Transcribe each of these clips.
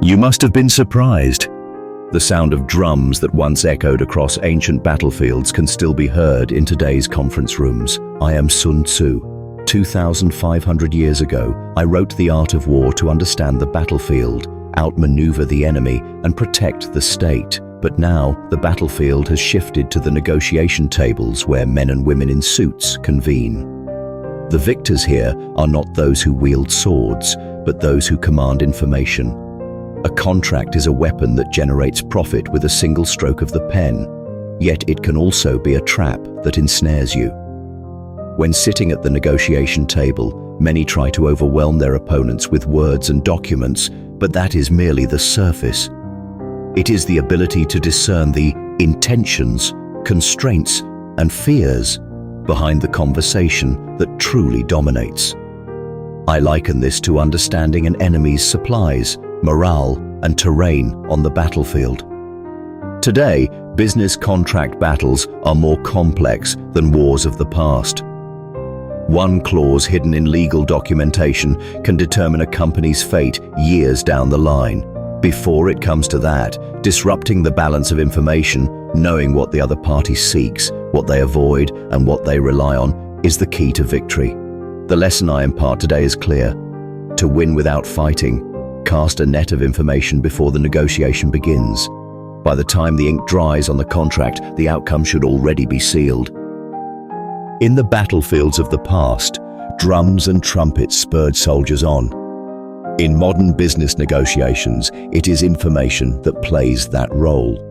You must have been surprised. The sound of drums that once echoed across ancient battlefields can still be heard in today's conference rooms. I am Sun Tzu. 2,500 years ago, I wrote The Art of War to understand the battlefield, outmaneuver the enemy, and protect the state. But now, the battlefield has shifted to the negotiation tables where men and women in suits convene. The victors here are not those who wield swords, but those who command information. A contract is a weapon that generates profit with a single stroke of the pen, yet it can also be a trap that ensnares you. When sitting at the negotiation table, many try to overwhelm their opponents with words and documents, but that is merely the surface. It is the ability to discern the intentions, constraints, and fears behind the conversation that truly dominates. I liken this to understanding an enemy's supplies, morale, and terrain on the battlefield. Today, business contract battles are more complex than wars of the past. One clause hidden in legal documentation can determine a company's fate years down the line. Before it comes to that, disrupting the balance of information, knowing what the other party seeks, what they avoid, and what they rely on, is the key to victory. The lesson I impart today is clear. To win without fighting, cast a net of information before the negotiation begins. By the time the ink dries on the contract, the outcome should already be sealed. In the battlefields of the past, drums and trumpets spurred soldiers on. In modern business negotiations, it is information that plays that role.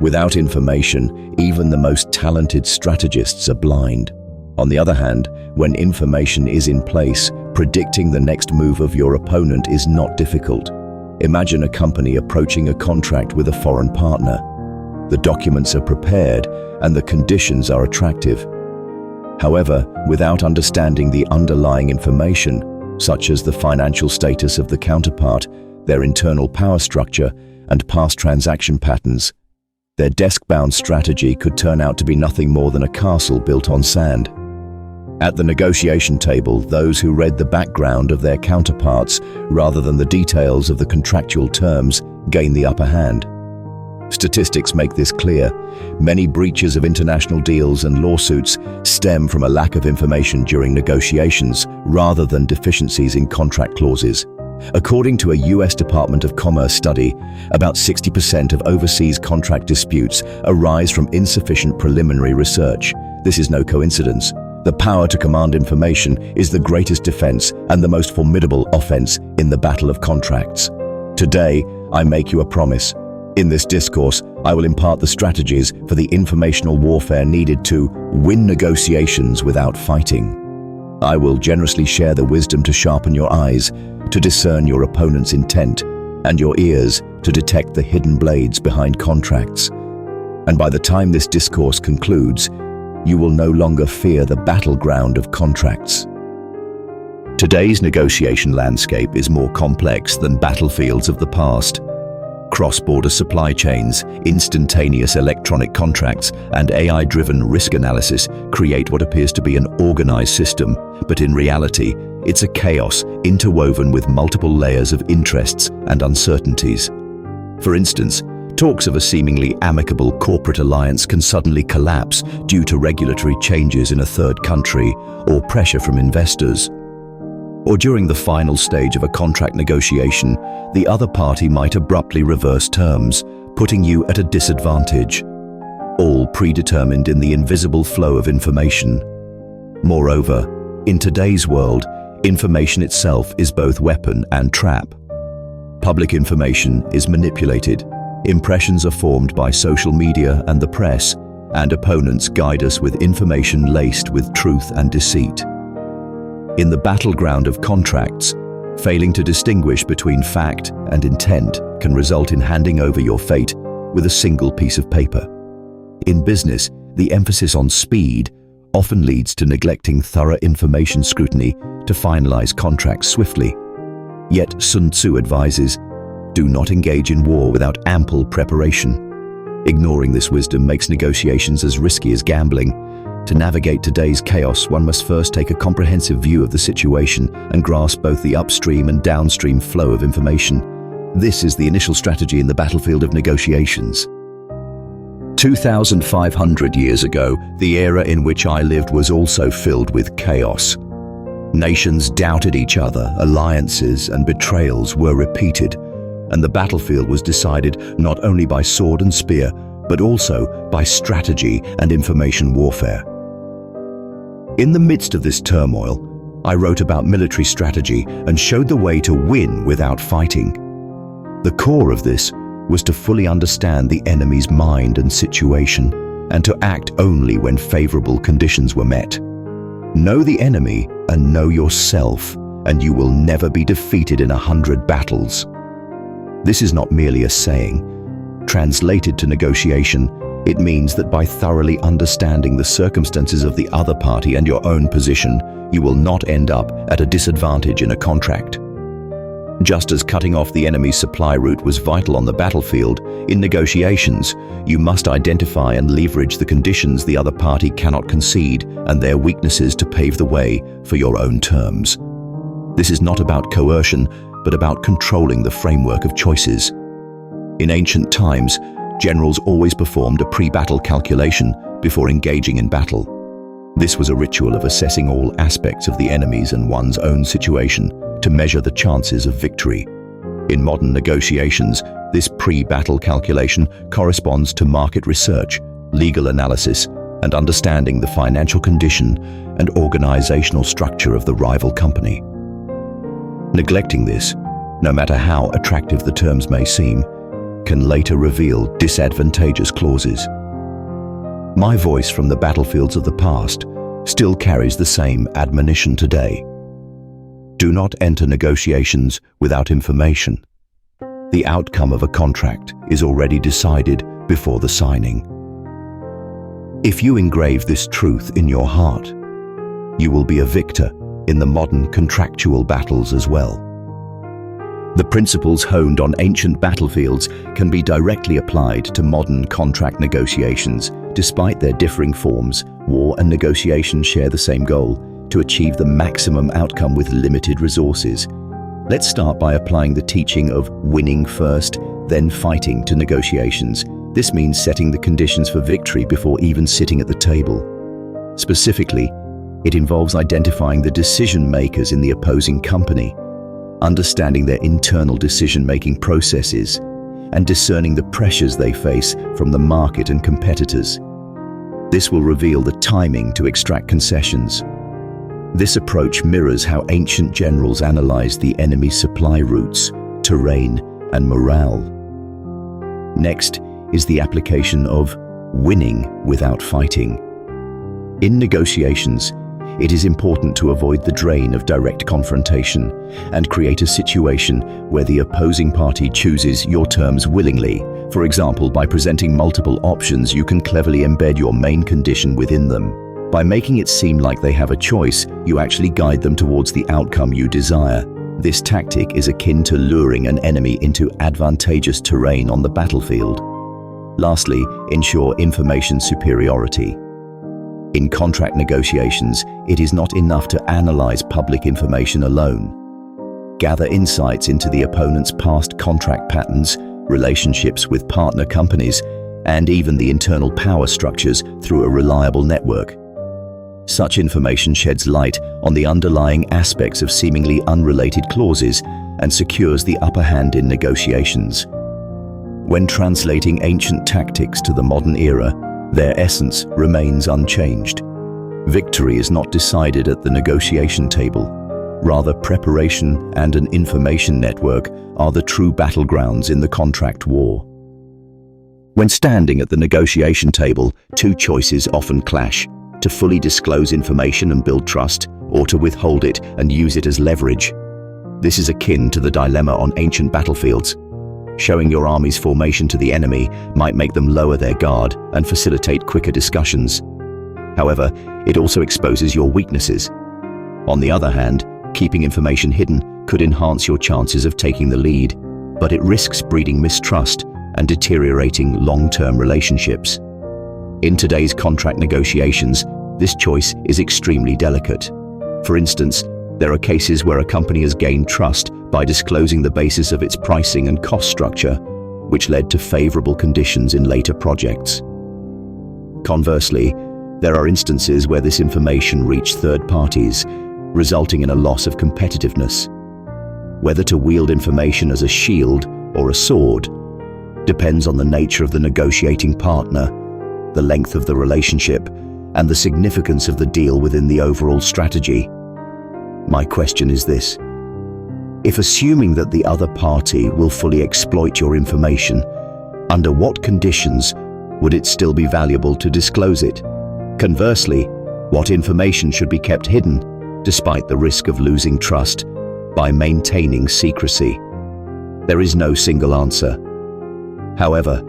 Without information, even the most talented strategists are blind. On the other hand, when information is in place, predicting the next move of your opponent is not difficult. Imagine a company approaching a contract with a foreign partner. The documents are prepared and the conditions are attractive. However, without understanding the underlying information, such as the financial status of the counterpart, their internal power structure, and past transaction patterns, their desk-bound strategy could turn out to be nothing more than a castle built on sand. At the negotiation table, those who read the background of their counterparts rather than the details of the contractual terms gain the upper hand. Statistics make this clear. Many breaches of international deals and lawsuits stem from a lack of information during negotiations rather than deficiencies in contract clauses. According to a US Department of Commerce study, about 60% of overseas contract disputes arise from insufficient preliminary research. This is no coincidence. The power to command information is the greatest defense and the most formidable offense in the battle of contracts. Today, I make you a promise. In this discourse, I will impart the strategies for the informational warfare needed to win negotiations without fighting. I will generously share the wisdom to sharpen your eyes, to discern your opponent's intent, and your ears to detect the hidden blades behind contracts. And by the time this discourse concludes, you will no longer fear the battleground of contracts. Today's negotiation landscape is more complex than battlefields of the past. Cross-border supply chains, instantaneous electronic contracts, and AI-driven risk analysis create what appears to be an organized system, but in reality, it's a chaos interwoven with multiple layers of interests and uncertainties. For instance, talks of a seemingly amicable corporate alliance can suddenly collapse due to regulatory changes in a third country or pressure from investors. Or during the final stage of a contract negotiation, the other party might abruptly reverse terms, putting you at a disadvantage, all predetermined in the invisible flow of information. Moreover, in today's world, information itself is both weapon and trap. Public information is manipulated, impressions are formed by social media and the press, and opponents guide us with information laced with truth and deceit. In the battleground of contracts, failing to distinguish between fact and intent can result in handing over your fate with a single piece of paper. In business, the emphasis on speed often leads to neglecting thorough information scrutiny to finalize contracts swiftly. Yet Sun Tzu advises, do not engage in war without ample preparation. Ignoring this wisdom makes negotiations as risky as gambling. To navigate today's chaos, one must first take a comprehensive view of the situation and grasp both the upstream and downstream flow of information. This is the initial strategy in the battlefield of negotiations. 2,500 years ago, the era in which I lived was also filled with chaos. Nations doubted each other, alliances and betrayals were repeated, and the battlefield was decided not only by sword and spear, but also by strategy and information warfare. In the midst of this turmoil, I wrote about military strategy and showed the way to win without fighting. The core of this was to fully understand the enemy's mind and situation, and to act only when favorable conditions were met. Know the enemy and know yourself, and you will never be defeated in 100 battles. This is not merely a saying. Translated to negotiation, it means that by thoroughly understanding the circumstances of the other party and your own position, you will not end up at a disadvantage in a contract. Just as cutting off the enemy's supply route was vital on the battlefield, in negotiations, you must identify and leverage the conditions the other party cannot concede and their weaknesses to pave the way for your own terms. This is not about coercion, but about controlling the framework of choices. In ancient times, generals always performed a pre-battle calculation before engaging in battle. This was a ritual of assessing all aspects of the enemy's and one's own situation to measure the chances of victory. In modern negotiations, this pre-battle calculation corresponds to market research, legal analysis, and understanding the financial condition and organizational structure of the rival company. Neglecting this, no matter how attractive the terms may seem, can later reveal disadvantageous clauses. My voice from the battlefields of the past still carries the same admonition today. Do not enter negotiations without information. The outcome of a contract is already decided before the signing. If you engrave this truth in your heart, you will be a victor in the modern contractual battles as well. The principles honed on ancient battlefields can be directly applied to modern contract negotiations. Despite their differing forms, war and negotiation share the same goal: to achieve the maximum outcome with limited resources. Let's start by applying the teaching of winning first, then fighting to negotiations. This means setting the conditions for victory before even sitting at the table. Specifically, it involves identifying the decision makers in the opposing company, understanding their internal decision-making processes, and discerning the pressures they face from the market and competitors. This will reveal the timing to extract concessions. This approach mirrors how ancient generals analyzed the enemy's supply routes, terrain, and morale. Next is the application of winning without fighting. In negotiations, it is important to avoid the drain of direct confrontation and create a situation where the opposing party chooses your terms willingly. For example, by presenting multiple options, you can cleverly embed your main condition within them. By making it seem like they have a choice, you actually guide them towards the outcome you desire. This tactic is akin to luring an enemy into advantageous terrain on the battlefield. Lastly, ensure information superiority. In contract negotiations, it is not enough to analyze public information alone. Gather insights into the opponent's past contract patterns, relationships with partner companies, and even the internal power structures through a reliable network. Such information sheds light on the underlying aspects of seemingly unrelated clauses and secures the upper hand in negotiations. When translating ancient tactics to the modern era, their essence remains unchanged. Victory is not decided at the negotiation table. Rather, preparation and an information network are the true battlegrounds in the contract war. When standing at the negotiation table, two choices often clash: to fully disclose information and build trust, or to withhold it and use it as leverage. This is akin to the dilemma on ancient battlefields. Showing your army's formation to the enemy might make them lower their guard and facilitate quicker discussions. However, it also exposes your weaknesses. On the other hand, keeping information hidden could enhance your chances of taking the lead, but it risks breeding mistrust and deteriorating long-term relationships. In today's contract negotiations, this choice is extremely delicate. For instance, there are cases where a company has gained trust by disclosing the basis of its pricing and cost structure, which led to favorable conditions in later projects. Conversely, there are instances where this information reached third parties, resulting in a loss of competitiveness. Whether to wield information as a shield or a sword depends on the nature of the negotiating partner, the length of the relationship, and the significance of the deal within the overall strategy. My question is this: if assuming that the other party will fully exploit your information, under what conditions would it still be valuable to disclose it? Conversely, what information should be kept hidden, despite the risk of losing trust, by maintaining secrecy? There is no single answer. However,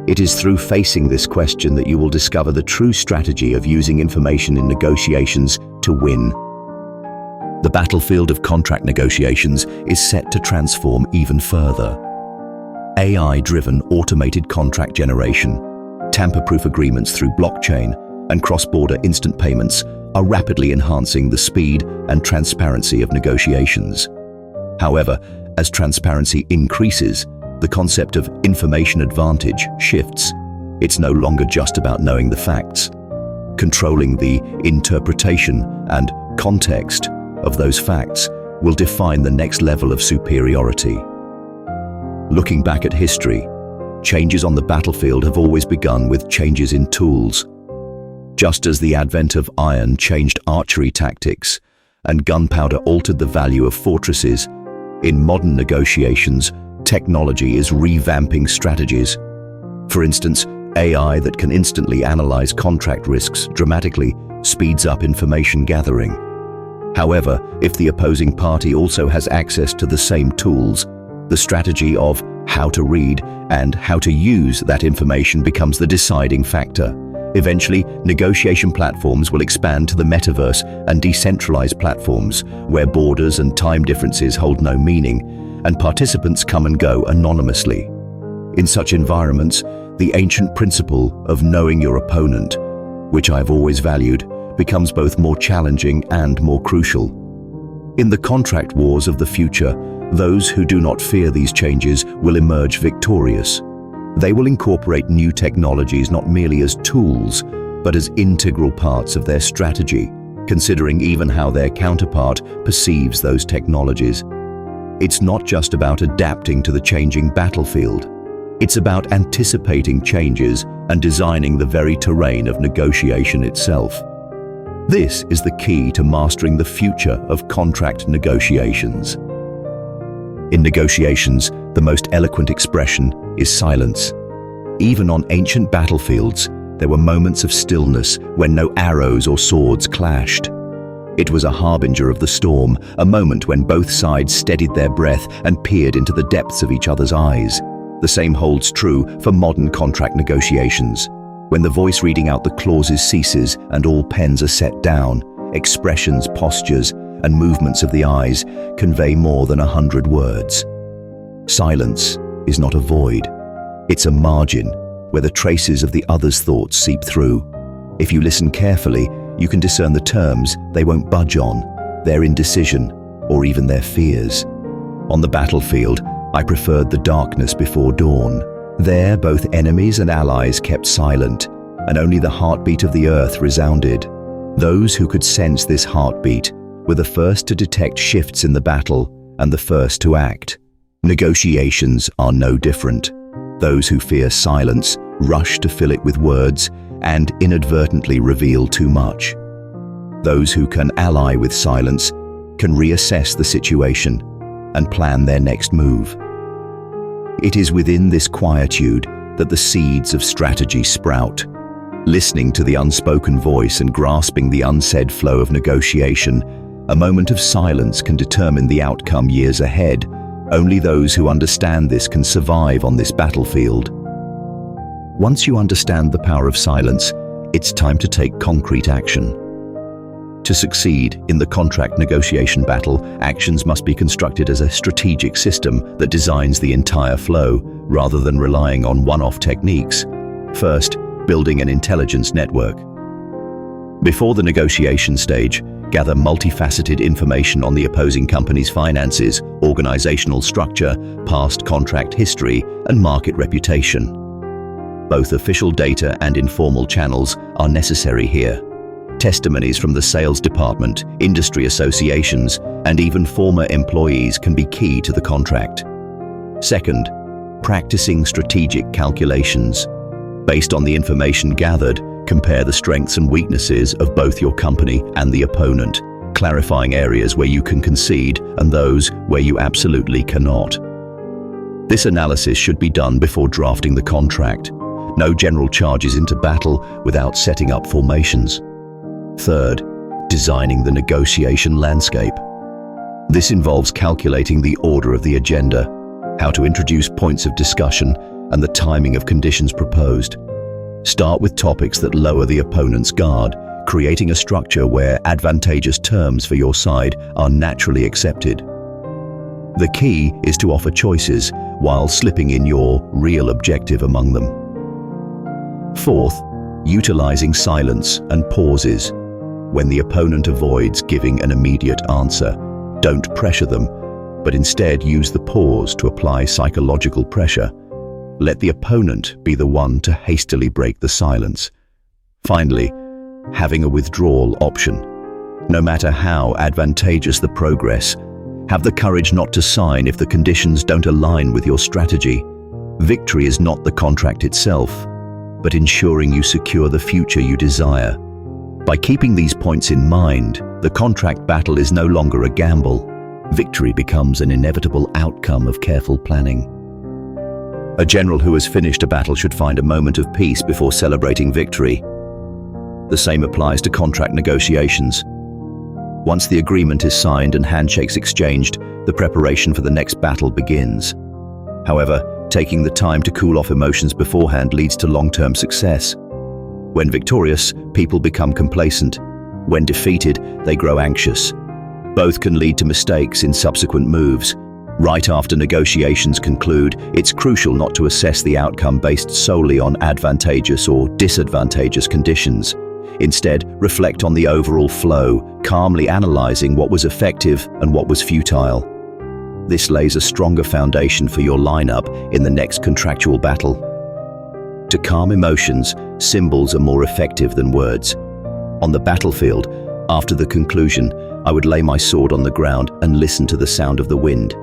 it is through facing this question that you will discover the true strategy of using information in negotiations to win. The battlefield of contract negotiations is set to transform even further. AI-driven automated contract generation, tamper-proof agreements through blockchain, and cross-border instant payments are rapidly enhancing the speed and transparency of negotiations. However, as transparency increases, the concept of information advantage shifts. It's no longer just about knowing the facts. Controlling the interpretation and context of those facts will define the next level of superiority. Looking back at history, changes on the battlefield have always begun with changes in tools. Just as the advent of iron changed archery tactics and gunpowder altered the value of fortresses, in modern negotiations, technology is revamping strategies. For instance, AI that can instantly analyze contract risks dramatically speeds up information gathering. However, if the opposing party also has access to the same tools, the strategy of how to read and how to use that information becomes the deciding factor. Eventually, negotiation platforms will expand to the metaverse and decentralized platforms, where borders and time differences hold no meaning, and participants come and go anonymously. In such environments, the ancient principle of knowing your opponent, which I have always valued, becomes both more challenging and more crucial. In the contract wars of the future, those who do not fear these changes will emerge victorious. They will incorporate new technologies not merely as tools, but as integral parts of their strategy, considering even how their counterpart perceives those technologies. It's not just about adapting to the changing battlefield. It's about anticipating changes and designing the very terrain of negotiation itself. This is the key to mastering the future of contract negotiations. In negotiations, the most eloquent expression is silence. Even on ancient battlefields, there were moments of stillness when no arrows or swords clashed. It was a harbinger of the storm, a moment when both sides steadied their breath and peered into the depths of each other's eyes. The same holds true for modern contract negotiations. When the voice reading out the clauses ceases and all pens are set down, expressions, postures, and movements of the eyes convey more than 100 words. Silence is not a void. It's a margin where the traces of the other's thoughts seep through. If you listen carefully, you can discern the terms they won't budge on, their indecision, or even their fears. On the battlefield, I preferred the darkness before dawn. There, both enemies and allies kept silent, and only the heartbeat of the earth resounded. Those who could sense this heartbeat were the first to detect shifts in the battle and the first to act. Negotiations are no different. Those who fear silence rush to fill it with words and inadvertently reveal too much. Those who can ally with silence can reassess the situation and plan their next move. It is within this quietude that the seeds of strategy sprout. Listening to the unspoken voice and grasping the unsaid flow of negotiation, a moment of silence can determine the outcome years ahead. Only those who understand this can survive on this battlefield. Once you understand the power of silence, it's time to take concrete action. To succeed in the contract negotiation battle, actions must be constructed as a strategic system that designs the entire flow, rather than relying on one-off techniques. First, building an intelligence network. Before the negotiation stage, Gather multifaceted information on the opposing company's finances, organizational structure, past contract history, and market reputation. Both official data and informal channels are necessary here. Testimonies from the sales department, industry associations, and even former employees can be key to the contract. Second, practicing strategic calculations. Based on the information gathered, compare the strengths and weaknesses of both your company and the opponent, clarifying areas where you can concede and those where you absolutely cannot. This analysis should be done before drafting the contract. No general charges into battle without setting up formations. Third, designing the negotiation landscape. This involves calculating the order of the agenda, how to introduce points of discussion, and the timing of conditions proposed. Start with topics that lower the opponent's guard, creating a structure where advantageous terms for your side are naturally accepted. The key is to offer choices while slipping in your real objective among them. Fourth, utilizing silence and pauses. When the opponent avoids giving an immediate answer, don't pressure them, but instead use the pause to apply psychological pressure. Let the opponent be the one to hastily break the silence. Finally, having a withdrawal option. No matter how advantageous the progress, have the courage not to sign if the conditions don't align with your strategy. Victory is not the contract itself, but ensuring you secure the future you desire. By keeping these points in mind, the contract battle is no longer a gamble. Victory becomes an inevitable outcome of careful planning. A general who has finished a battle should find a moment of peace before celebrating victory. The same applies to contract negotiations. Once the agreement is signed and handshakes exchanged, the preparation for the next battle begins. However, taking the time to cool off emotions beforehand leads to long-term success. When victorious, people become complacent. When defeated, they grow anxious. Both can lead to mistakes in subsequent moves. Right after negotiations conclude, it's crucial not to assess the outcome based solely on advantageous or disadvantageous conditions. Instead, reflect on the overall flow, calmly analyzing what was effective and what was futile. This lays a stronger foundation for your lineup in the next contractual battle. To calm emotions, symbols are more effective than words. On the battlefield, after the conclusion, I would lay my sword on the ground and listen to the sound of the wind.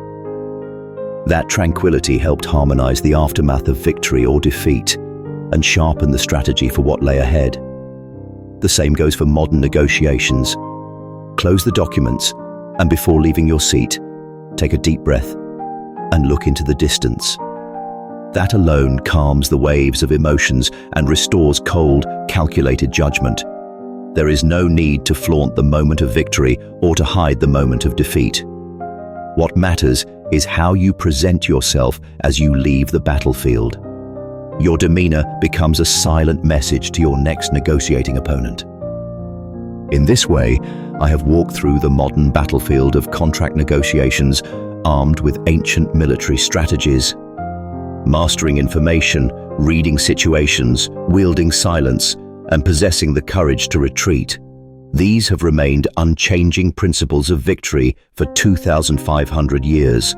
That tranquility helped harmonize the aftermath of victory or defeat and sharpen the strategy for what lay ahead. The same goes for modern negotiations. Close the documents, and before leaving your seat, take a deep breath and look into the distance. That alone calms the waves of emotions and restores cold, calculated judgment. There is no need to flaunt the moment of victory or to hide the moment of defeat. What matters is how you present yourself as you leave the battlefield. Your demeanor becomes a silent message to your next negotiating opponent. In this way, I have walked through the modern battlefield of contract negotiations armed with ancient military strategies. Mastering information, reading situations, wielding silence, and possessing the courage to retreat. These have remained unchanging principles of victory for 2,500 years.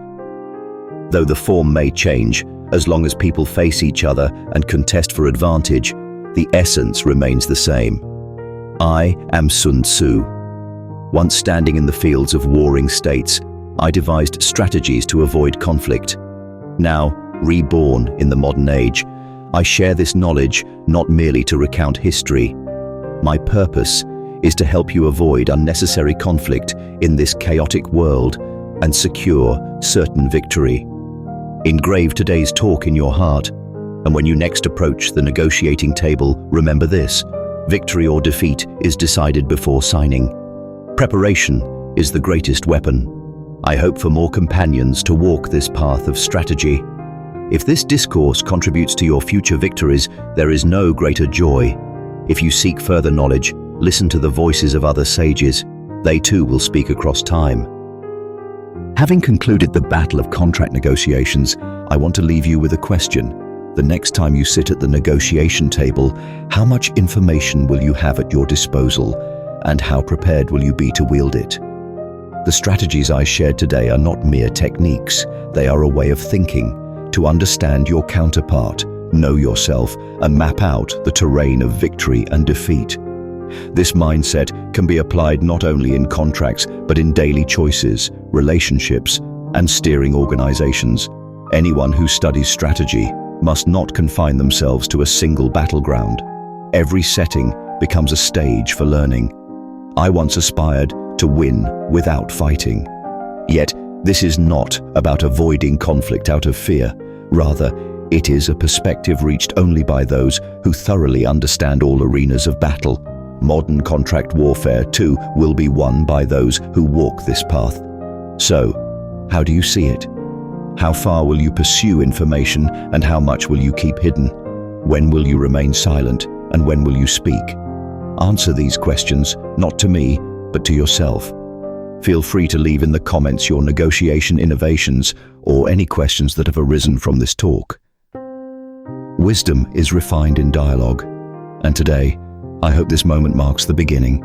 Though the form may change, as long as people face each other and contest for advantage, the essence remains the same. I am Sun Tzu. Once standing in the fields of warring states, I devised strategies to avoid conflict. Now, reborn in the modern age, I share this knowledge not merely to recount history. My purpose is to help you avoid unnecessary conflict in this chaotic world and secure certain victory. Engrave today's talk in your heart, and when you next approach the negotiating table, remember this: victory or defeat is decided before signing. Preparation is the greatest weapon. I hope for more companions to walk this path of strategy. If this discourse contributes to your future victories, there is no greater joy. If you seek further knowledge, listen to the voices of other sages. They too will speak across time. Having concluded the battle of contract negotiations, I want to leave you with a question. The next time you sit at the negotiation table, how much information will you have at your disposal? And how prepared will you be to wield it? The strategies I shared today are not mere techniques. They are a way of thinking, to understand your counterpart, know yourself, and map out the terrain of victory and defeat. This mindset can be applied not only in contracts, but in daily choices, relationships, and steering organizations. Anyone who studies strategy must not confine themselves to a single battleground. Every setting becomes a stage for learning. I once aspired to win without fighting. Yet, this is not about avoiding conflict out of fear. Rather, it is a perspective reached only by those who thoroughly understand all arenas of battle. Modern contract warfare, too, will be won by those who walk this path. So, how do you see it? How far will you pursue information, and how much will you keep hidden? When will you remain silent, and when will you speak? Answer these questions, not to me, but to yourself. Feel free to leave in the comments your negotiation innovations or any questions that have arisen from this talk. Wisdom is refined in dialogue, and today, I hope this moment marks the beginning